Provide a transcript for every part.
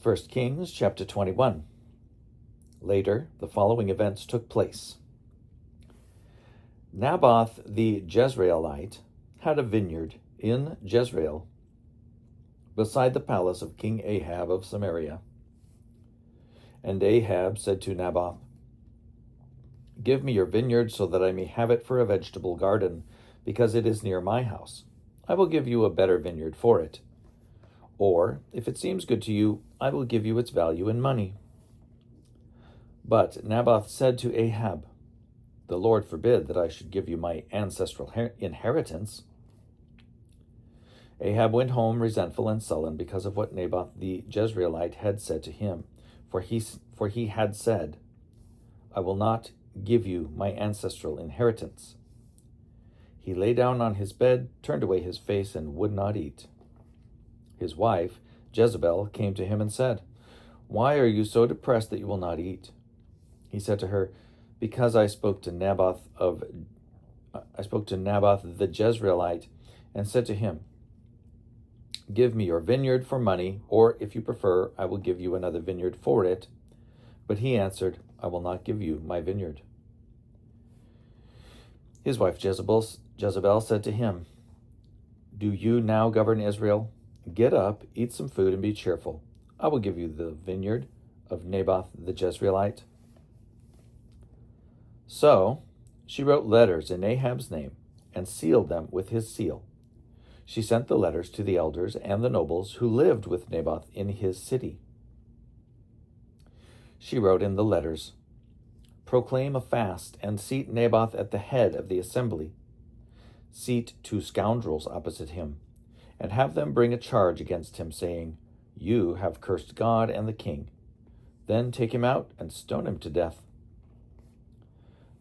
1 Kings chapter 21. Later, the following events took place. Naboth the Jezreelite had a vineyard in Jezreel beside the palace of King Ahab of Samaria. And Ahab said to Naboth, "Give me your vineyard so that I may have it for a vegetable garden, because it is near my house. I will give you a better vineyard for it. Or, if it seems good to you, I will give you its value in money." But Naboth said to Ahab, "The Lord forbid that I should give you my ancestral inheritance." Ahab went home resentful and sullen because of what Naboth the Jezreelite had said to him, for he had said, "I will not give you my ancestral inheritance." He lay down on his bed, turned away his face, and would not eat. His wife, Jezebel, came to him and said, "Why are you so depressed that you will not eat?" He said to her, "Because I spoke to Naboth the Jezreelite and said to him, 'Give me your vineyard for money, or if you prefer, I will give you another vineyard for it.' But he answered, 'I will not give you my vineyard.'" His wife Jezebel said to him, "Do you now govern Israel? Get up, eat some food, and be cheerful. I will give you the vineyard of Naboth the Jezreelite." So she wrote letters in Ahab's name and sealed them with his seal. She sent the letters to the elders and the nobles who lived with Naboth in his city. She wrote in the letters, "Proclaim a fast and seat Naboth at the head of the assembly. Seat 2 scoundrels opposite him, and have them bring a charge against him, saying, 'You have cursed God and the king.' Then take him out and stone him to death."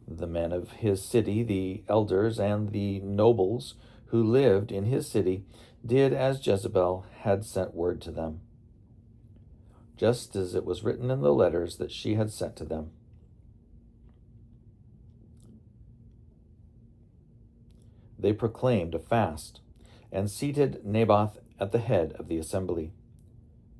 The men of his city, the elders and the nobles who lived in his city, did as Jezebel had sent word to them, just as it was written in the letters that she had sent to them. They proclaimed a fast and seated Naboth at the head of the assembly.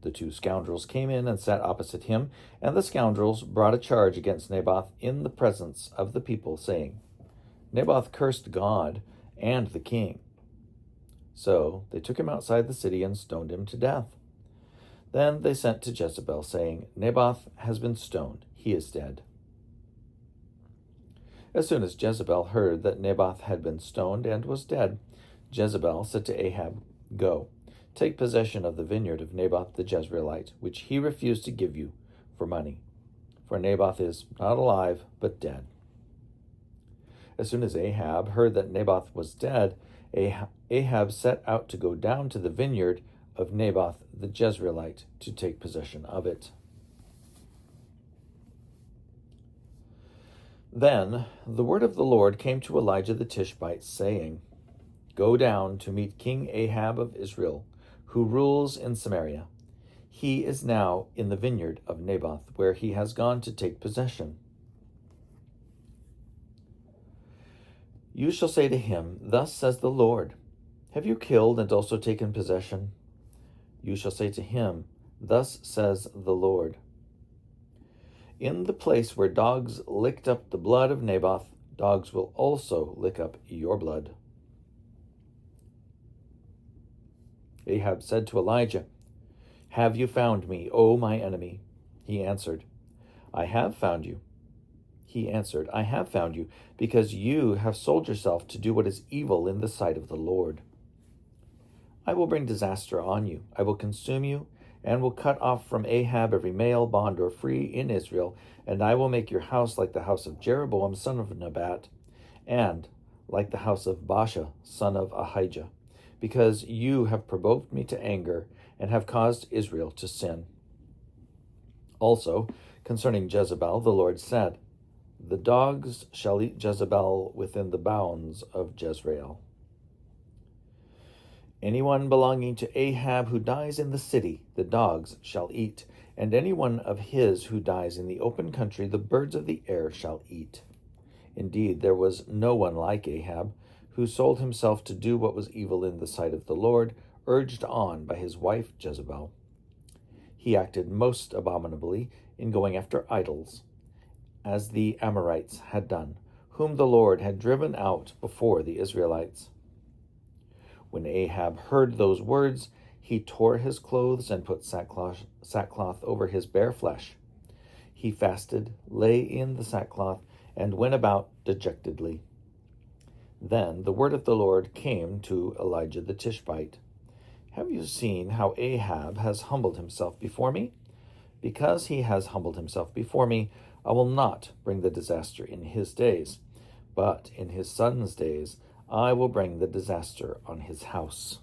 The 2 scoundrels came in and sat opposite him, and the scoundrels brought a charge against Naboth in the presence of the people, saying, "Naboth cursed God and the king." So they took him outside the city and stoned him to death. Then they sent to Jezebel, saying, "Naboth has been stoned. He is dead." As soon as Jezebel heard that Naboth had been stoned and was dead, Jezebel said to Ahab, "Go, take possession of the vineyard of Naboth the Jezreelite, which he refused to give you for money. For Naboth is not alive, but dead." As soon as Ahab heard that Naboth was dead, Ahab set out to go down to the vineyard of Naboth the Jezreelite to take possession of it. Then the word of the Lord came to Elijah the Tishbite, saying, "Go down to meet King Ahab of Israel, who rules in Samaria. He is now in the vineyard of Naboth, where he has gone to take possession. You shall say to him, 'Thus says the Lord, have you killed and also taken possession?' You shall say to him, 'Thus says the Lord, in the place where dogs licked up the blood of Naboth, dogs will also lick up your blood.'" Ahab said to Elijah, "Have you found me, O my enemy?" He answered, "I have found you." He answered, "I have found you, because you have sold yourself to do what is evil in the sight of the Lord. I will bring disaster on you. I will consume you, and will cut off from Ahab every male, bond, or free in Israel, and I will make your house like the house of Jeroboam son of Nebat, and like the house of Baasha son of Ahijah, because you have provoked me to anger and have caused Israel to sin." Also, concerning Jezebel, the Lord said, "The dogs shall eat Jezebel within the bounds of Jezreel." Anyone belonging to Ahab who dies in the city, the dogs shall eat, and anyone of his who dies in the open country, the birds of the air shall eat. Indeed, there was no one like Ahab, who sold himself to do what was evil in the sight of the Lord, urged on by his wife Jezebel. He acted most abominably in going after idols, as the Amorites had done, whom the Lord had driven out before the Israelites. When Ahab heard those words, he tore his clothes and put sackcloth over his bare flesh. He fasted, lay in the sackcloth, and went about dejectedly. Then the word of the Lord came to Elijah the Tishbite. Have you seen how Ahab has humbled himself before me? Because he has humbled himself before me, I will not bring the disaster in his days, but in his son's days I will bring the disaster on his house.